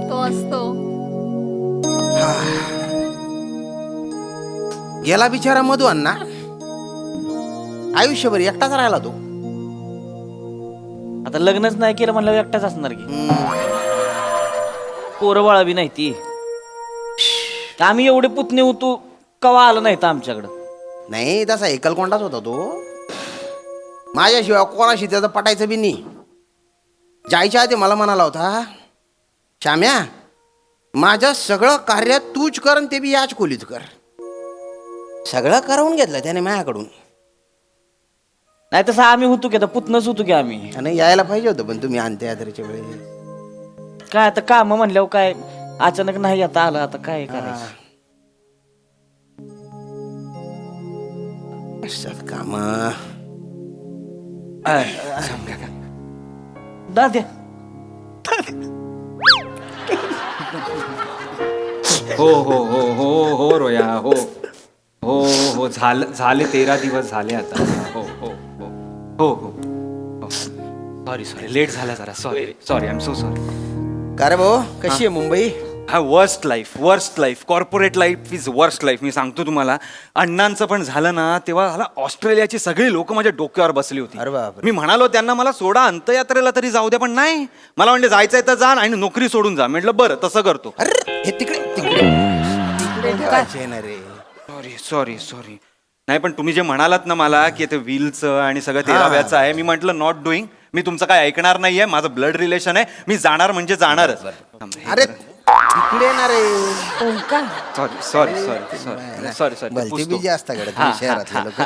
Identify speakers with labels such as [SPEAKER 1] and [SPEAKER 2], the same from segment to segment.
[SPEAKER 1] तो असतो.
[SPEAKER 2] गेला बिचारा मधू अण्णा, आयुष्यभर एकटाच राहिला तो.
[SPEAKER 3] आता लग्नच नाही केलं म्हणलं एकटाच असणार की. पोरं बाळा बी नाही ती. आम्ही एवढे पुतणे होतो कवा आलं नाही तर आमच्याकडं.
[SPEAKER 2] नाही तसा एकलकोंडाच होता तो. माझ्याशिवाय कोणाशी त्याचं पटायचं बी नाही. जायच्या आधी मला म्हणाला होता, श्याम्या माझं सगळं कार्य तूच कर आणि ते बी याच खोलीत कर. सगळं करवून घेतलं त्याने माझ्याकडून.
[SPEAKER 3] नाही तसं आम्ही होतो की आता पुतणंच होतो की आम्ही.
[SPEAKER 2] आणि यायला पाहिजे होतं पण तुम्ही अंत्ययात्रेच्या वेळेस.
[SPEAKER 3] काय आता काम म्हणल्यावर काय अचानक नाही आता आलं, आता काय करायचं.
[SPEAKER 2] असतात काम.
[SPEAKER 3] दाद्या
[SPEAKER 4] हो हो हो हो हो रोया हो हो हो झाले 13 दिवस झाले आता. हो हो हो हो हो हो सॉरी लेट झाला जरा. Sorry I am so sorry.
[SPEAKER 2] का रे भाऊ, कशी आहे मुंबई?
[SPEAKER 4] हा worst life corporate life is worst life. मी सांगतो तुम्हाला, अण्णांचं पण झालं ना तेव्हा मला ऑस्ट्रेलियाची सगळी लोक माझ्या डोक्यावर बसली होती.
[SPEAKER 2] अरे बापरे.
[SPEAKER 4] मी म्हणालो त्यांना मला सोडा अंत्ययात्रेला तरी जाऊ द्या, पण नाही. मला म्हणजे जायचंय तर जा आणि नोकरी सोडून जा. म्हटलं बरं तसं करतो.
[SPEAKER 2] अरे हे तिकडे तिकडे ठेवायचे ना रे.
[SPEAKER 4] सॉरी नाही पण तुम्ही जे म्हणालात ना मला की ते व्हीलचं आणि सगळं 13व्याचं आहे, मी म्हटलं नॉट डुईंग. मी तुमचं काय ऐकणार नाहीये. माझं ब्लड रिलेशन आहे. मी जाणार म्हणजे जाणारच.
[SPEAKER 2] अरे तिकडे ना रे.
[SPEAKER 4] सॉरी
[SPEAKER 2] भलती बिजी असता कडे शहरातले लोक.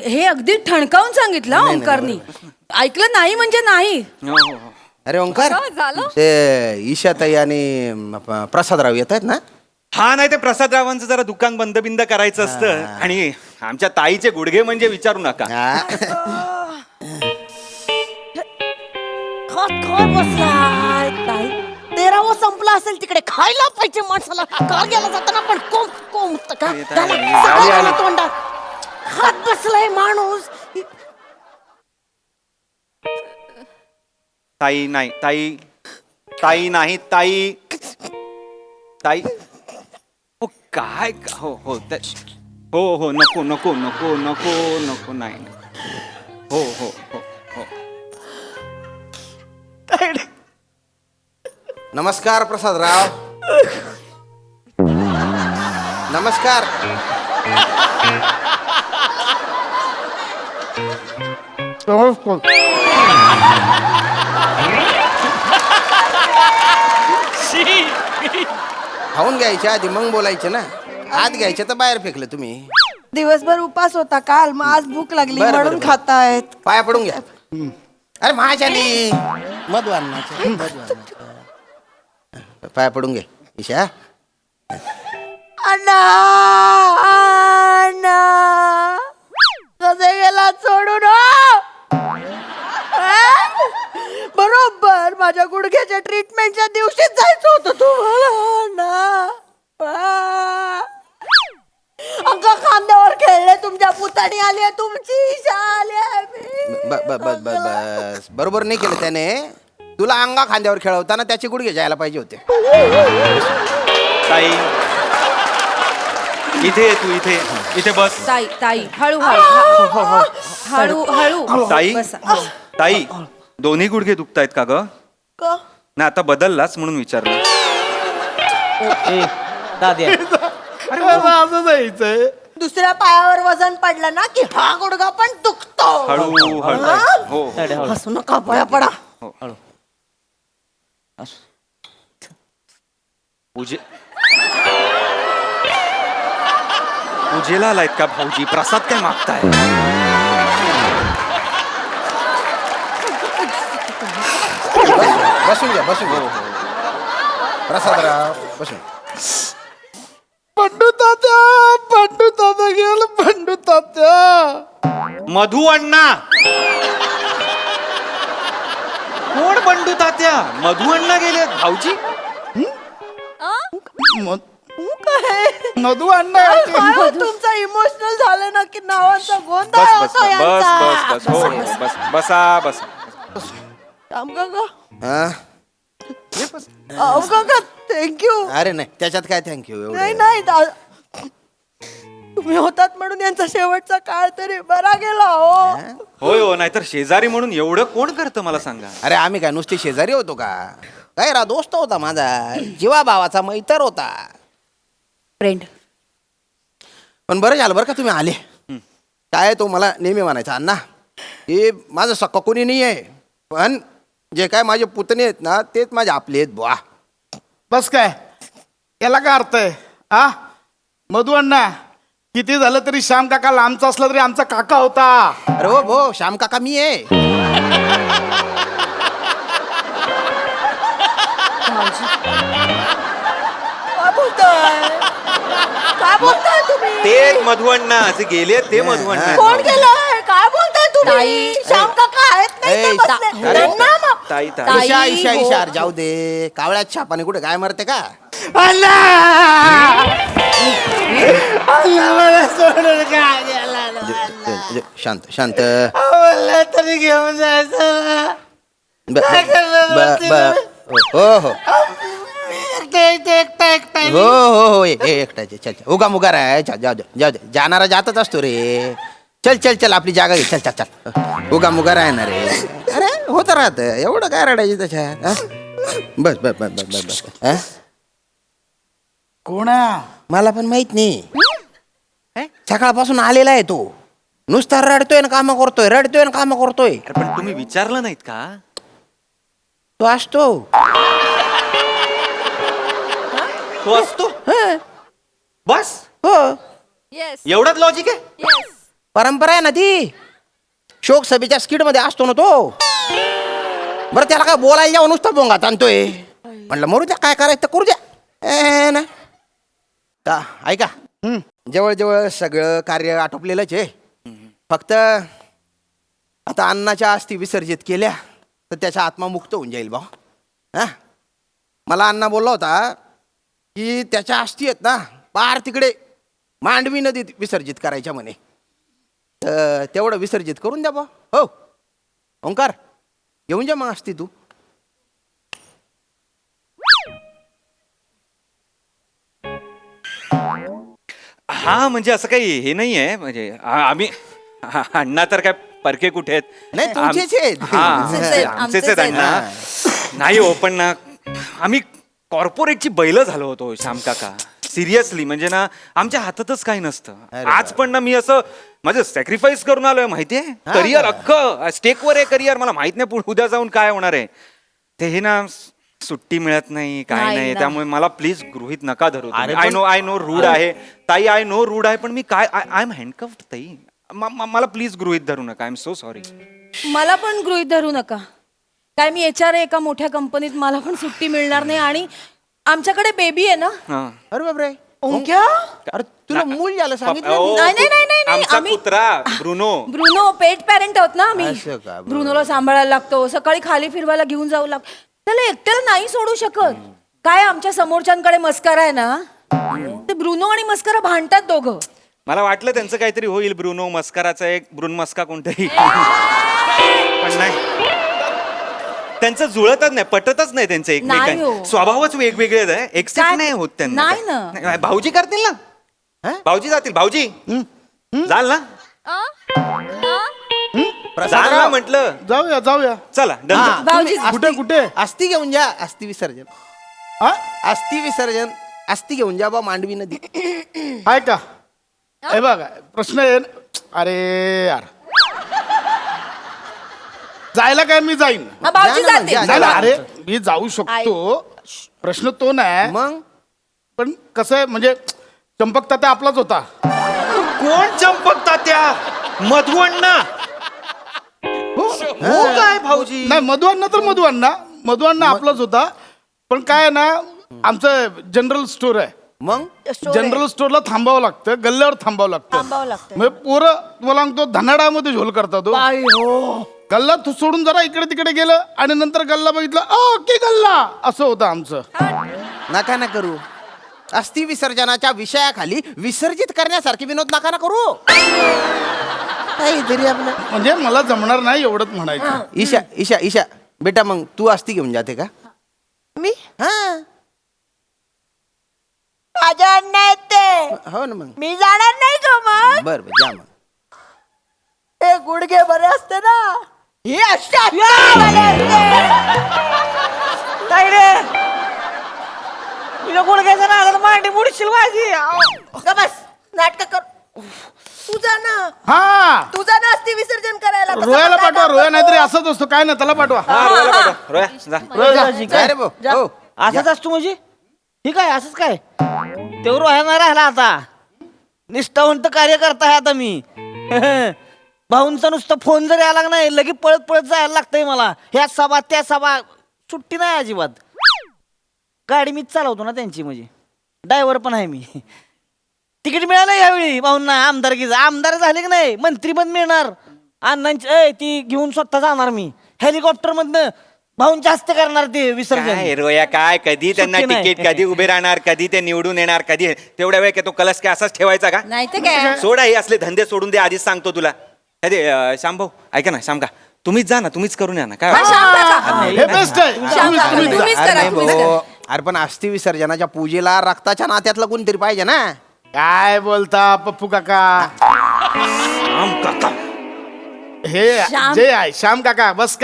[SPEAKER 1] हे अगदी ठणकावून सांगितलं ओंकारनी. ऐकलं नाही म्हणजे नाही.
[SPEAKER 2] अरे ओंकार,
[SPEAKER 1] झालं?
[SPEAKER 2] ते ईशाताई आणि प्रसादराव येत आहेत ना?
[SPEAKER 4] हा नाही ते प्रसादरावांचं जरा दुकान बंद बिंद करायचं असतं. आणि आमच्या ताईचे गुडघे म्हणजे विचारू नका.
[SPEAKER 5] बसलाय ताई. 13वा संपला असेल तिकडे. खायला पाहिजे माणसाला. का गेला जाताना पण कोम तोंडात खात बसलाय माणूस.
[SPEAKER 4] ताई नाही ताई हो काय हो हो हो हो नको नाही. हो हो हो हो.
[SPEAKER 2] नमस्कार प्रसादराव. नमस्कार. खाऊन घ्यायच्या आधी मग बोलायचं ना. आत घ्यायचं तर बाहेर फेकलं तुम्ही.
[SPEAKER 5] दिवसभर उपास होता काल, मग आज भूक लागली
[SPEAKER 2] बरं,
[SPEAKER 5] म्हणून
[SPEAKER 2] बरं.
[SPEAKER 5] खातायत.
[SPEAKER 2] पाया पडून घ्या. अरे माझ्यानी मधू अण्णाच्या पाया पडून घे ईशा.
[SPEAKER 5] अण्णा अण्णा कसे गेला सोडून हो? बरोबर माझ्या गुडघ्याच्या ट्रीटमेंटच्या दिवशीच जायचं होतं तुम्हाला अण्णा. अंग खांद्यावर खेळले, तुमच्या पुतणी आली, तुमची ईशा आली.
[SPEAKER 2] बस बरोबर नाही केलं त्याने. तुला अंगा खांद्यावर खेळवताना त्याचे गुडघे जायला पाहिजे होते.
[SPEAKER 4] ताई इथे तू इथे बस.
[SPEAKER 1] ताई हळू
[SPEAKER 4] ताई
[SPEAKER 1] बसा.
[SPEAKER 4] ताई दोन्ही गुडघे दुखतायत का ग?
[SPEAKER 5] का?
[SPEAKER 4] ना आता बदललाच म्हणून विचारलं.
[SPEAKER 3] दाद्या
[SPEAKER 2] असं जायचंय.
[SPEAKER 5] दुसऱ्या पायावर वजन पडलं ना की हा गुडघा पण दुखतो.
[SPEAKER 4] हळू हळू
[SPEAKER 5] हा?
[SPEAKER 4] हो हो.
[SPEAKER 5] हसू नका, पाया पडा.
[SPEAKER 4] पूजेला आलायत का भाऊजी? प्रसाद काय मागताय?
[SPEAKER 2] बसून घ्या. प्रसादराव बसून.
[SPEAKER 6] पंडू तात्या गेल. पंडू तात्या.
[SPEAKER 4] मधू अण्णा. कोण बंडू तात्या? मधू अण्णा गेले भाऊजी.
[SPEAKER 5] काय
[SPEAKER 6] मधू अण्णा
[SPEAKER 5] काय हो, तुमचा इमोशनल झालं ना की नावांचा गोंधळ
[SPEAKER 4] बस बस
[SPEAKER 5] होतो
[SPEAKER 4] बस
[SPEAKER 5] यांचा.
[SPEAKER 4] बस बस हो हो, बस बसा बसा
[SPEAKER 5] राम काका
[SPEAKER 2] हा?
[SPEAKER 5] काका थँक्यू.
[SPEAKER 2] अरे नाही त्याच्यात काय थँक्यू
[SPEAKER 5] नाही
[SPEAKER 2] एवढं
[SPEAKER 5] नाही तुम्ही होतात म्हणून यांचा शेवटचा काळ तरी बरा गेला हो.
[SPEAKER 4] होय हो नाहीतर शेजारी म्हणून एवढं कोण करतं मला सांगा.
[SPEAKER 2] अरे आम्ही काय नुसते शेजारी होतो का काय रा दोस्त होता माझा जीवा भावाचा मैत्र होता.
[SPEAKER 1] फ्रेंड.
[SPEAKER 2] पण बरं झालं बरं का तुम्ही आले. काय तो मला नेहमी म्हणायचा अण्णा हे माझं सक्क कोणी नाही आहे पण जे काय माझे पुतणे आहेत ना तेच माझे आपले आहेत बुवा.
[SPEAKER 6] बस काय याला काय अर्थ आहे हा मधू अण्णा किती झालं तरी श्याम काका लांबचा असला तरी आमचा काका होता.
[SPEAKER 2] अरे हो भो श्याम काका मी आहे.
[SPEAKER 5] काय बोलताय काय बोलताय तुम्ही
[SPEAKER 4] ते मधुअण्णा जे गेले ते मधुअण्णा
[SPEAKER 5] कोण गेलंय काय बोलताय तुम्ही
[SPEAKER 1] ताई.
[SPEAKER 5] श्याम काका आहेत नाही ते
[SPEAKER 2] ए,
[SPEAKER 5] बसले.
[SPEAKER 2] अरे.
[SPEAKER 5] त्यांना मग.
[SPEAKER 4] ताई ताई
[SPEAKER 1] ताई,
[SPEAKER 2] ईशा ईशा
[SPEAKER 1] हो.
[SPEAKER 2] ईशार जाऊ दे कावळ्यात छापाने कुठे काय मरते का. शांत शांत
[SPEAKER 6] तरी घेऊन जायचं
[SPEAKER 2] हो हो हो हो हो एकटाचे चल चल उगा मुगा राय जाऊ दे जाऊ दे जाणारा जातच असतो रे. चल चल चल आपली जागा घे चल चल चल उगा मुगा राहणार रे. अरे होत राहत एवढं काय रडायचं त्याच्यात हा? बस बस बस बस बस बस हा?
[SPEAKER 6] कोण आहे?
[SPEAKER 2] मला पण माहित नाही सकाळपासून आलेला आहे तो नुसता रडतोय ना काम करतोय रडतोय ना काम करतोय.
[SPEAKER 4] अरे पण तुम्ही विचारलं नाहीत का.
[SPEAKER 2] तो असतो
[SPEAKER 4] तो असतो
[SPEAKER 2] हं.
[SPEAKER 4] बस
[SPEAKER 2] हो
[SPEAKER 1] येस
[SPEAKER 4] एवढाच लॉजिक आहे.
[SPEAKER 1] येस.
[SPEAKER 2] परंपरा आहे ना ती शोक सभेच्या स्किट मध्ये असतो ना तो. बरं त्याला काय बोलायला जाऊन नुसता बोंगात आणतोय म्हणलं मरू द्या काय करायचं तर करू द्या ना ता ऐका जवळजवळ सगळं कार्य आटोपलेलंच आहे. फक्त आता अन्नाच्या अस्थी विसर्जित केल्या तर त्याचा आत्मा मुक्त होऊन जाईल बा. हा मला अण्णा बोलला होता की त्याच्या अस्थी आहेत ना पार तिकडे मांडवी नदीत विसर्जित करायच्या म्हणे. तर तेवढं विसर्जित करून द्या बा. हो ओंकार घेऊन जा मग अस्थी तू.
[SPEAKER 4] हा म्हणजे असं काही हे नाही आहे म्हणजे आम्ही अण्णा तर काय परके कुठे आहेत.
[SPEAKER 2] नाही, तुमचेच आहेत.
[SPEAKER 4] हा,
[SPEAKER 1] आमचेच आहेत,
[SPEAKER 4] आमचेच
[SPEAKER 1] आमचेच
[SPEAKER 4] आहेत अण्णा. नाही हो पण ना आम्ही कॉर्पोरेटची बैल झालो होतो श्याम काका. सिरियसली म्हणजे ना आमच्या हातातच काही नसतं.
[SPEAKER 2] अरे
[SPEAKER 4] आज पण ना मी असं माझं सॅक्रिफाईस करून आलोय माहितीये. करिअर अख्खं स्टेकवर आहे करिअर. मला माहित नाही उद्या जाऊन काय होणार आहे ते. हे ना सुट्टी मिळत नाही काय
[SPEAKER 1] नाही,
[SPEAKER 4] नाही
[SPEAKER 1] नाही.
[SPEAKER 4] त्यामुळे मला प्लीज गृहीत नका धरू.
[SPEAKER 2] अरे
[SPEAKER 4] आय नो रूढ आहे ताई. आय नो रूढ आहे पण मी काय आय एम हँडकफ्ड ताई. मला प्लीज गृहीत धरू नका. I am so sorry.
[SPEAKER 1] मला पण गृहीत धरू नका. काय मी HR आहे एका मोठ्या कंपनीत. मला पण सुट्टी मिळणार नाही आणि आमच्याकडे बेबी आहे ना.
[SPEAKER 2] अरे बापरे
[SPEAKER 5] ओंक्या
[SPEAKER 2] अरे तुला मूल झालं सांगितलं
[SPEAKER 4] ओ,
[SPEAKER 2] मी.
[SPEAKER 1] नाही, नाही, नाही, नाही, नाही.
[SPEAKER 4] आमचा
[SPEAKER 1] आम्ही-
[SPEAKER 4] कुत्रा ब्रुनो.
[SPEAKER 1] ब्रुनो पेट पॅरेंट आहोत ना आम्ही.
[SPEAKER 2] असं का? बरं.
[SPEAKER 1] ब्रुनोला सांभाळायला लागतो. सकाळी खाली फिरवायला घेऊन जाऊ लागतो. त्याला एकट्याला नाही सोडू शकत. काय आमच्या समोरच्यांकडे मस्करा आहे ना ते ब्रुनो आणि मस्करा भांडतात दोघं.
[SPEAKER 4] मला वाटलं त्यांचं काहीतरी होईल. ब्रुनो मस्कराचा एक ब्रुन मस्का कोणतरी पण नाही. त्यांचं जुळतच नाही पटतच नाही त्यांचं
[SPEAKER 1] नाही
[SPEAKER 4] एकमेकांचं.
[SPEAKER 1] हो.
[SPEAKER 4] स्वभावच वेगवेगळे आहे. एक्सेप्ट
[SPEAKER 1] काय?
[SPEAKER 4] नाही होत त्यांना.
[SPEAKER 1] नाही ना.
[SPEAKER 4] नाही, भाऊजी करतील ना.
[SPEAKER 2] हा?
[SPEAKER 4] भाऊजी जातील. भाऊजी जाल ना. जाल ना
[SPEAKER 2] प्रसादराव,
[SPEAKER 4] म्हटलं.
[SPEAKER 6] जाऊया जाऊया.
[SPEAKER 4] चला
[SPEAKER 2] हा,
[SPEAKER 4] डन.
[SPEAKER 1] भाऊजी
[SPEAKER 2] तुम्ही
[SPEAKER 6] कुठे कुठे
[SPEAKER 2] अस्थि घेऊन जा. अस्थि विसर्जन
[SPEAKER 6] हा
[SPEAKER 2] अस्थि विसर्जन अस्थि घेऊन जा बा मांडवी नदी.
[SPEAKER 6] आहे का हे बघा प्रश्न आहे अरे यार जायला काय मी जाईन.
[SPEAKER 1] हा, भाऊजी
[SPEAKER 2] जा ना,
[SPEAKER 1] जाते.
[SPEAKER 2] जा,
[SPEAKER 6] नाही,
[SPEAKER 2] जा.
[SPEAKER 6] अरे मी जाऊ शकतो प्रश्न तो नाही.
[SPEAKER 2] मग
[SPEAKER 6] पण कसं आहे म्हणजे चंपक तात्या आपलाच होता.
[SPEAKER 4] कोण चंपकता त्या मधुअण्णा. हो काय भाऊजी.
[SPEAKER 6] नाही मधुअण्णा आपलाच होता. पण काय आहे ना आमचं जनरल स्टोर आहे.
[SPEAKER 2] मग
[SPEAKER 6] जनरल स्टोरला थांबावं लागतं गल्ल्यावर थांबावं लागतं.
[SPEAKER 5] थांबावं लागतं.
[SPEAKER 6] म्हणजे पोरं तुम्हाला सांगतो धनाडामध्ये झोल करतात तो.
[SPEAKER 5] बाई हो
[SPEAKER 6] गल्ला सोडून जरा इकडे तिकडे गेलं आणि नंतर गल्ला बघितला ओके गल्ला असं होतं आमचं.
[SPEAKER 2] नका ना करू अस्थि विसर्जनाच्या विषयाखाली विसर्जित करण्यासारखे विनोद नका ना करू. काहीतरी आपलं.
[SPEAKER 6] म्हणजे मला जमणार नाही एवढंच म्हणायचं.
[SPEAKER 2] ईशा ईशा ईशा बेटा, मग तू अस्थि घेऊन जाते का?
[SPEAKER 5] मी
[SPEAKER 2] हा
[SPEAKER 5] माझ्या अण्णा येते,
[SPEAKER 2] हो ना मग.
[SPEAKER 5] मी जाणार नाही का मग?
[SPEAKER 2] बर बर जा मग.
[SPEAKER 5] ते गुडघे बरे असते ना, ही अशी बरे असते.
[SPEAKER 3] ताईडे तुझ्या गुडघ्याच्या नादाला मांडी बुडशील माझी.
[SPEAKER 5] ग बस, नाटक कर. तुझा ना,
[SPEAKER 6] हा
[SPEAKER 5] तुझा ना अस्थि विसर्जन करायला. तसं
[SPEAKER 6] रोयाला
[SPEAKER 5] काय
[SPEAKER 6] पाठवा.
[SPEAKER 5] काम
[SPEAKER 6] रोया
[SPEAKER 5] करतो?
[SPEAKER 6] नाहीतरी असंच असतो. काय नाही, त्याला पाठवा.
[SPEAKER 4] रोया पाठव. रोया जा.
[SPEAKER 2] काय रे भाऊ? हो
[SPEAKER 3] असंच असतो म्हणजे ठीक आहे, असंच काय तेवढं रोह्या नाही राहिला आता. निष्ठावंत कार्य करताय आता मी. भाऊंचा नुसतं फोन जरी आला नाही लगे पळत पळत जायला लागतंय मला. ह्या सभा त्या सभा, सुट्टी नाही अजिबात. गाडी मीच चालवतो ना त्यांची, म्हणजे ड्रायव्हर पण आहे मी. तिकीट मिळालं यावेळी भाऊंना आमदारकीचं. आमदार झाले की नाही मंत्री पण मिळणार. अण्णांची ती घेऊन स्वतः जाणार मी हेलिकॉप्टर मधनं. भाऊंच्या हस्ते करणार ते विसर्जन.
[SPEAKER 4] काय रोया काय, कधी त्यांना
[SPEAKER 3] सुट्टी नाही.
[SPEAKER 4] तिकीट, कधी उभे राहणार, कधी ते निवडून येणार, कधी तेवढ्या वेळ काय तो कलश काय असाच ठेवायचा का?
[SPEAKER 1] नाही तर काय.
[SPEAKER 4] सोडा हे असले धंदे सोडून दे, आधीच सांगतो तुला. अरे श्यामभाऊ ऐका ना, श्याम का तुम्हीच जा ना, तुम्हीच करून या ना. काय
[SPEAKER 1] हा,
[SPEAKER 4] वाटतं?
[SPEAKER 1] शांत का?
[SPEAKER 6] हे बेस्ट आहे.
[SPEAKER 1] शांत का?
[SPEAKER 6] तुम्हीच जा.
[SPEAKER 1] तुम्हीच
[SPEAKER 2] अरे
[SPEAKER 1] करा,
[SPEAKER 2] नाही
[SPEAKER 1] तुम्हीच
[SPEAKER 2] भाऊ.
[SPEAKER 1] करा.
[SPEAKER 2] अरे पण अस्थि विसर्जनाच्या पूजेला रक्ताच्या नात्यातलं कोणतरी पाहिजे ना.
[SPEAKER 6] काय बोलता पप्पू काका?
[SPEAKER 4] श्याम काका
[SPEAKER 6] हे
[SPEAKER 1] श्याम.
[SPEAKER 6] जे आहे श्याम काका. बस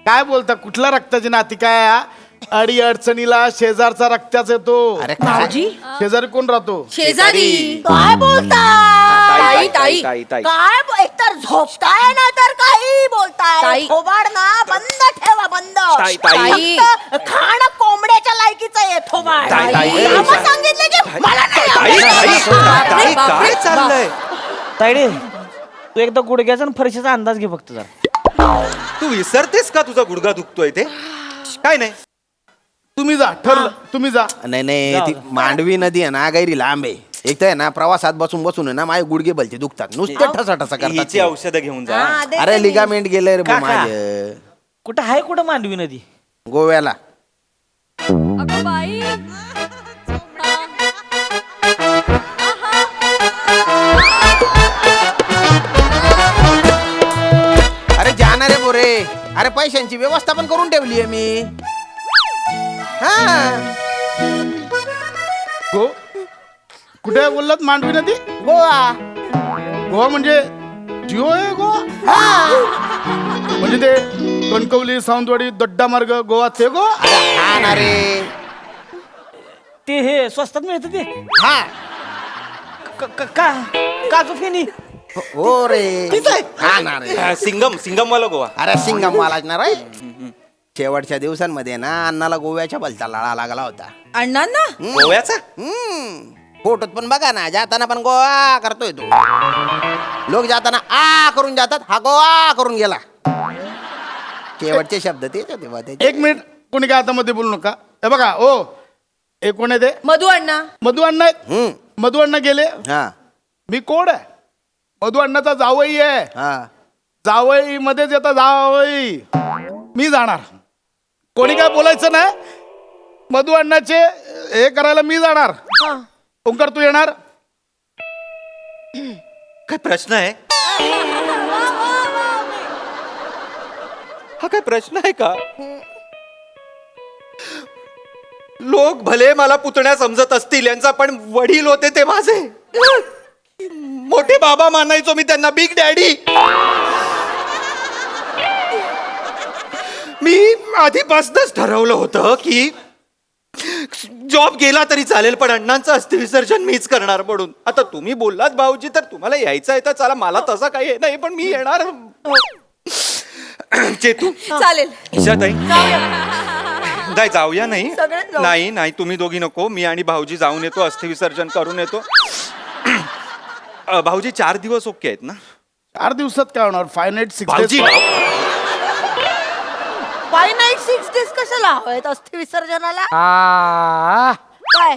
[SPEAKER 6] काय बोलता? कुठला रक्ताची नाती काय हा? अडी अडचणीला शेजारचा रक्ताच येतो.
[SPEAKER 2] अरे काय?
[SPEAKER 1] भाऊजी
[SPEAKER 6] शेजारी कोण राहतो?
[SPEAKER 1] शेजारी.
[SPEAKER 5] काय बोलता?
[SPEAKER 1] ताई, ताई.
[SPEAKER 5] काय एकतर झोपताय ना तर काही बोलताय.
[SPEAKER 1] ताई.
[SPEAKER 5] थोबाड ना बंद ठेवा, बंद.
[SPEAKER 4] ताई, ताई.
[SPEAKER 5] फक्त खाणं कोंबड्याच्या लायकीचं आहे थोबाड.
[SPEAKER 4] ताई, ताई.
[SPEAKER 5] आम्हा सांगितलं की मला नाही
[SPEAKER 4] ताई,
[SPEAKER 5] आवडत.
[SPEAKER 4] ताई, काय चाललंय?
[SPEAKER 3] ताईडे तू एकदा गुडघ्याचा आणि फरशीचा अंदाज घे फक्त जरा.
[SPEAKER 4] तू विसरतेस का तुझा गुडघा दुखतोय ते? काय नाही.
[SPEAKER 6] तुम्ही जा, ठरलं तुम्ही जा.
[SPEAKER 2] नाही नाही, ती मांडवी नदी आहे ना, गैरी लांब आहे. एक तर आहे ना, प्रवासात बसून बसून आहे ना माझे गुडघे भलते दुखतात. नुसते ठसा ठसा करतात
[SPEAKER 4] हिची
[SPEAKER 2] ते.
[SPEAKER 4] औषधं घेऊन जा.
[SPEAKER 5] हा, देते
[SPEAKER 2] अरे
[SPEAKER 5] मी.
[SPEAKER 2] लिगामेंट गेले रे भाऊ
[SPEAKER 3] काका.
[SPEAKER 2] माझे
[SPEAKER 3] कुठं आहे कुठं मांडवी नदी?
[SPEAKER 2] गोव्याला. अरे जाणार रे बोरे. अरे पैशांची व्यवस्था पण करून ठेवली आहे मी. हा
[SPEAKER 6] गो कुठे बोललात? मांडवी नदी?
[SPEAKER 5] गोवा.
[SPEAKER 6] गोवा म्हणजे जिओ आहे गोवा? म्हणजे ते कणकवली, सावंतवाडी, दड्डा मार्ग गोवा ते गोवा?
[SPEAKER 2] अरे हा ना रे.
[SPEAKER 3] ते हे स्वस्तात मिळतं ते.
[SPEAKER 2] हा
[SPEAKER 3] काजू फेनी.
[SPEAKER 2] हो रे. हा ना रे.
[SPEAKER 4] सिंगम वाला गोवा.
[SPEAKER 2] अरे सिंगम वालाच ना रे. शेवटच्या दिवसांमध्ये ना अण्णाला गोव्याच्या भलता लळा लागला होता.
[SPEAKER 1] अण्णांना
[SPEAKER 4] गोव्याचा
[SPEAKER 2] फोटोत पण बघा ना, जाताना पण गोवा करतोय तो. लोक जाताना आ करून जातात, हा गोवा करून गेला. शेवटचे शब्द तेच होते बा त्याचे.
[SPEAKER 6] एक मिनिट, कोणी काय आता मध्ये बोलू नका. हे बघा ओ, हे कोण आहे ते?
[SPEAKER 1] मधू अण्णा.
[SPEAKER 6] मधु अण्णा आहेत. मधु अण्णा गेले.
[SPEAKER 2] हा
[SPEAKER 6] मी कोण आहे? मधु अण्णाचा जावई आहे.
[SPEAKER 2] हा.
[SPEAKER 6] जावई मध्येच येतात जावई. मी जाणार. कोणी काय बोलायचं नाही. मधु अण्णाचे हे करायला मी जाणार. ओंकार तू येणार?
[SPEAKER 4] काय प्रश्न आहे? हा काय प्रश्न आहे का? लोक भले मला पुतण्या समजत असतील, यांचा पण वडील होते ते माझे मोठे बाबा मानायचो मी त्यांना, बिग डॅडी. मी आधीपासूनच ठरवलं होतं की जॉब गेला तरी चालेल, पण अण्णांचं अस्थि विसर्जन मीच करणार म्हणून. आता तुम्ही बोललात भाऊजी, तर तुम्हाला यायचं आहे तर चला, मला तसं काही नाही, पण मी येणार. चेतू,
[SPEAKER 1] चालेल.
[SPEAKER 4] ईशाताई, नाही जाऊया. नाही
[SPEAKER 1] सगळेच जाऊ.
[SPEAKER 4] नाही नाही, तुम्ही दोघी नको, मी आणि भाऊजी जाऊन येतो, अस्थि विसर्जन करून येतो. भाऊजी 4 दिवस ओके आहेत ना?
[SPEAKER 6] 4 दिवसात काय होणार? 5 नाईट 6
[SPEAKER 4] भाऊजी
[SPEAKER 5] फाय नाईट 6 डेज कशाला हवेत अस्थि विसर्जनाला? काय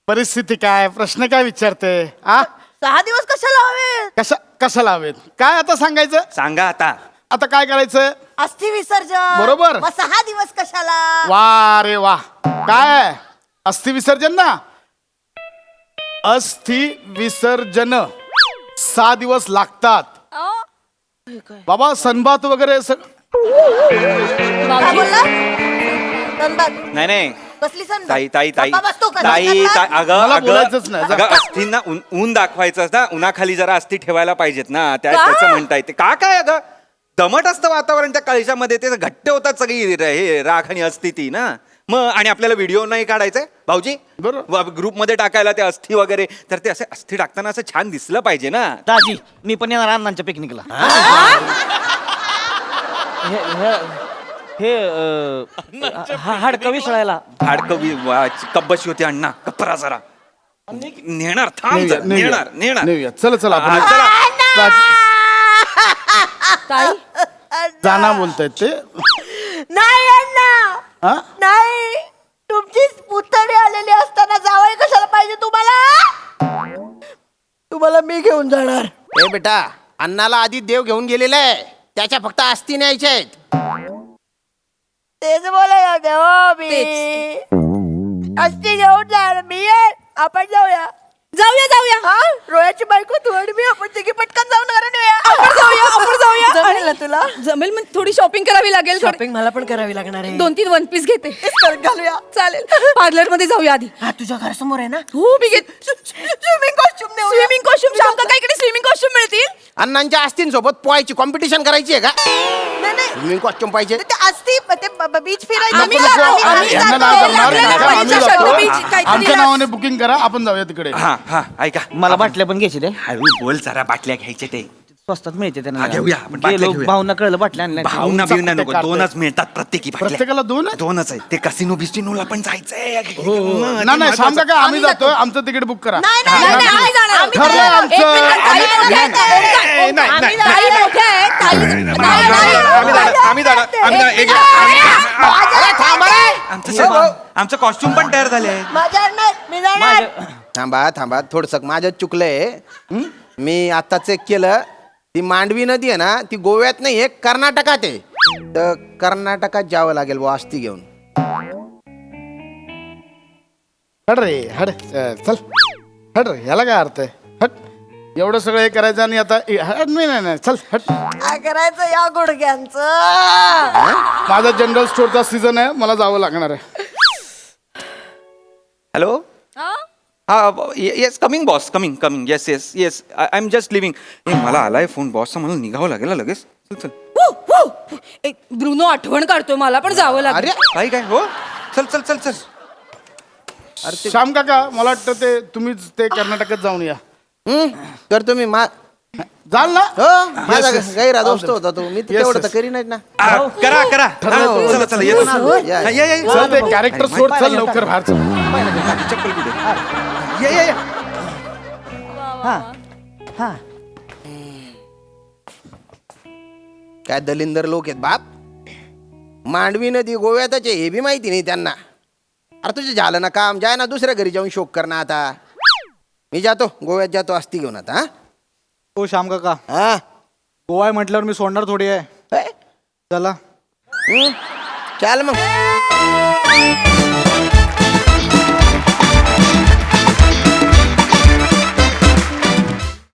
[SPEAKER 6] परिस्थिती काय? प्रश्न काय विचारते? आ
[SPEAKER 5] 6 दिवस कशाला हवेत?
[SPEAKER 6] कशाला हवेत? काय आता सांगायचं?
[SPEAKER 4] सांगा आता.
[SPEAKER 6] आता काय करायचं?
[SPEAKER 5] अस्थि विसर्जन.
[SPEAKER 6] बरोबर.
[SPEAKER 5] मग 6 दिवस कशाला?
[SPEAKER 6] वा रे वा. काय अस्थि विसर्जन ना, अस्थि विसर्जन 6 दिवस लागतात बाबा. सनबात वगैरे
[SPEAKER 5] काय बोलला? सनबात.
[SPEAKER 4] नाही नाही
[SPEAKER 5] कसली सनबात?
[SPEAKER 4] ताई ताई ताई
[SPEAKER 5] गप्पा बस तू, कसली
[SPEAKER 4] ताई
[SPEAKER 5] सनबात?
[SPEAKER 4] ताई,
[SPEAKER 6] मला
[SPEAKER 4] अगं
[SPEAKER 6] बोलायचंच नाही.
[SPEAKER 4] अगं अगं अस्थींना ऊन दाखवायचं ना, उन्हाखाली जरा अस्थी ठेवायला पाहिजेत ना,
[SPEAKER 1] का?
[SPEAKER 4] त्याचं म्हणता येते. का काय अगं दमट असतं वातावरण त्या कळशामध्ये, ते घट्ट होतात सगळी हे राख आणि अस्थी ती ना. मग आणि आपल्याला व्हिडिओ नाही काढायचंय भाऊजी,
[SPEAKER 6] बरोबर.
[SPEAKER 4] ग्रुपमध्ये टाकायला ते अस्थी वगैरे, तर ते असे अस्थी टाकताना असं छान दिसलं पाहिजे ना.
[SPEAKER 3] दाजी मी पण येणार अण्णांच्या पिकनिकला. हे हाडकं विसळायला.
[SPEAKER 4] कब्बशी होती अण्णा, कपरा जरा नेणार, थांब
[SPEAKER 6] नेऊया,
[SPEAKER 4] जरा, नेणार नेणार.
[SPEAKER 6] नेऊया. चला चला
[SPEAKER 4] हा,
[SPEAKER 6] आपण
[SPEAKER 4] चला.
[SPEAKER 1] ताई
[SPEAKER 6] जाना बोलतायत ते.
[SPEAKER 5] नाही अण्णा,
[SPEAKER 6] हा?
[SPEAKER 5] नाही. तुमचीच पुतणी आलेली असताना जावई कशाला पाहिजे तुम्हाला? तुम्हाला मी घेऊन जाणार.
[SPEAKER 2] ए बेटा, अण्णाला आधी देव घेऊन गेलेला आहे, त्याच्या फक्त अस्थी न्यायच्या आहेत.
[SPEAKER 5] तेच बोलायला देवा मी. अस्थि घेऊन जाणार मी. आपण जाऊया.
[SPEAKER 1] जाऊया
[SPEAKER 5] हा, रोयाची बायको तू आणि मी, आपण तिघी पटकन जाऊन घरात येऊया.
[SPEAKER 1] आपण जाऊया.
[SPEAKER 5] जमेल ना तुला?
[SPEAKER 1] जमेल. मग थोडी शॉपिंग करावी लागेल.
[SPEAKER 5] शॉपिंग मला पण करावी लागणार आहे.
[SPEAKER 1] 2-3 वन पीस घेते.
[SPEAKER 5] घालूया.
[SPEAKER 1] चालेल. पार्लर मध्ये जाऊया आधी.
[SPEAKER 5] हा, तुझ्या घरासमोर आहे ना?
[SPEAKER 1] हो मी घेत.
[SPEAKER 5] स्विमिंग कॉस्ट्युम नेऊ.
[SPEAKER 1] स्विमिंग कॉस्ट्युम शाम का इकडे स्विमिंग कॉस्ट्युम मिळतील.
[SPEAKER 2] अण्णांच्या अस्थींसोबत पोहायची कॉम्पिटिशन करायची आहे का?
[SPEAKER 5] नाही नाही,
[SPEAKER 2] स्विमिंग कॉस्ट्युम पाहिजे.
[SPEAKER 5] ते असती ते बीच फिरायचं.
[SPEAKER 1] आम्ही
[SPEAKER 6] नको,
[SPEAKER 1] जातो,
[SPEAKER 6] नको.
[SPEAKER 1] आम्ही
[SPEAKER 6] यांना
[SPEAKER 1] जातो.
[SPEAKER 6] नाही जमणार.
[SPEAKER 1] आपल्याला
[SPEAKER 6] नका, आम्ही
[SPEAKER 1] पाहिजे
[SPEAKER 6] जातो.
[SPEAKER 1] शर्ट, बीच, काहीतरी
[SPEAKER 6] आमच्या
[SPEAKER 1] लाव.
[SPEAKER 6] नावाने बुकिंग करा, आपण जाऊया तिकडे.
[SPEAKER 4] हा हा ऐका,
[SPEAKER 3] मला बाटल्या पण घ्यायची ते.
[SPEAKER 4] हळू बोल जरा, बाटल्या घ्यायचे ते.
[SPEAKER 3] स्वस्तात मिळते त्यांना.
[SPEAKER 4] हा, घेऊया, आपण बाटल्या
[SPEAKER 3] गेलो,
[SPEAKER 4] घेऊया.
[SPEAKER 3] भाऊंना कळलं बाटल्या आणल्या.
[SPEAKER 4] भावना
[SPEAKER 6] उंचा
[SPEAKER 4] बिवना नको,
[SPEAKER 6] कुठे काढतोय?
[SPEAKER 4] 2च मिळतात प्रत्येकी बाटल्या.
[SPEAKER 6] प्रत्येकाला 2 आहे?
[SPEAKER 4] 2च आहे. ते कसिनो बिस्टिनोला पण जायचंय.
[SPEAKER 6] नाही नाही, सांग का आम्ही जातोय. आमचं तिकीट बुक करा.
[SPEAKER 5] नाही नाही नाही, आम्ही जाणार. आम्ही
[SPEAKER 6] ठरलंय
[SPEAKER 5] जाणार.
[SPEAKER 6] आमचं.
[SPEAKER 5] एक मिनिट, ताई मोठ्या आहेत.
[SPEAKER 4] नाही, नाही,
[SPEAKER 5] आम्ही
[SPEAKER 4] नाही.
[SPEAKER 5] जाणार.
[SPEAKER 1] ताई मोठ्या आहेत. ताई
[SPEAKER 4] आम्ही जाणार. आमचं कॉस्ट्युम पण तयार झाले आहे.
[SPEAKER 5] माझ्यावर नाही, मी जाणार.
[SPEAKER 2] थांबा थांबा, थोडस माझं चुकलंय. मी आता चेक केलं, ती मांडवी नदी आहे ना, ती गोव्यात नाही, एक कर्नाटकात आहे. तर कर्नाटकात जावं लागेल बुवा अस्थी घेऊन.
[SPEAKER 6] हट रे हट. चल हट रे, ह्याला काय अर्थ आहे? हट. एवढं सगळं हे करायचं आणि आता हट. नाही नाही नाही, चल हट.
[SPEAKER 5] काय करायचं या गुडघ्यांचं?
[SPEAKER 6] माझा जनरल स्टोअरचा सीझन आहे, मला जावं लागणार आहे.
[SPEAKER 4] हॅलो हा yes, coming boss, coming coming. Yes yes yes, I am just living. मला आलाय फोन बॉसचा, मला निघावं लागेल ना लगेच. चल चल.
[SPEAKER 1] ब्रुनो आठवण काढतोय, मला पण जावं लागेल.
[SPEAKER 2] अरे
[SPEAKER 4] काय काय हो, चल चल चल चल.
[SPEAKER 6] श्याम काका, मला वाटतं ते तुम्हीच ते कर्नाटकात जाऊन या.
[SPEAKER 2] करतो मी.
[SPEAKER 6] जाल ना?
[SPEAKER 2] हो, माझा गैरा दोस्त होता तो. मी तेवढं तर करीनच ना.
[SPEAKER 4] करा करा. हा, चला चला, येतो ना.
[SPEAKER 2] या,
[SPEAKER 4] हा, या.
[SPEAKER 6] चल ते कॅरेक्टर सोड, चल लवकर बाहेर चल.
[SPEAKER 4] चप्पल कुठे? या.
[SPEAKER 3] हा
[SPEAKER 2] काय दलिंदर लोक आहेत बाप. मांडवी नदी गोव्यातच आहे, हे बी माहिती नाही त्यांना. अरे तुझे झालं ना काम, जाय ना दुसऱ्या घरी जाऊन शोक कर ना. आता मी जातो गोव्यात, जातो अस्थी घेऊन आता. हा
[SPEAKER 7] हो श्याम काका,
[SPEAKER 2] हा
[SPEAKER 7] गोवा आहे म्हटल्यावर मी सोडणार थोडी आहे.
[SPEAKER 2] हे?
[SPEAKER 7] चला.
[SPEAKER 2] चल मग.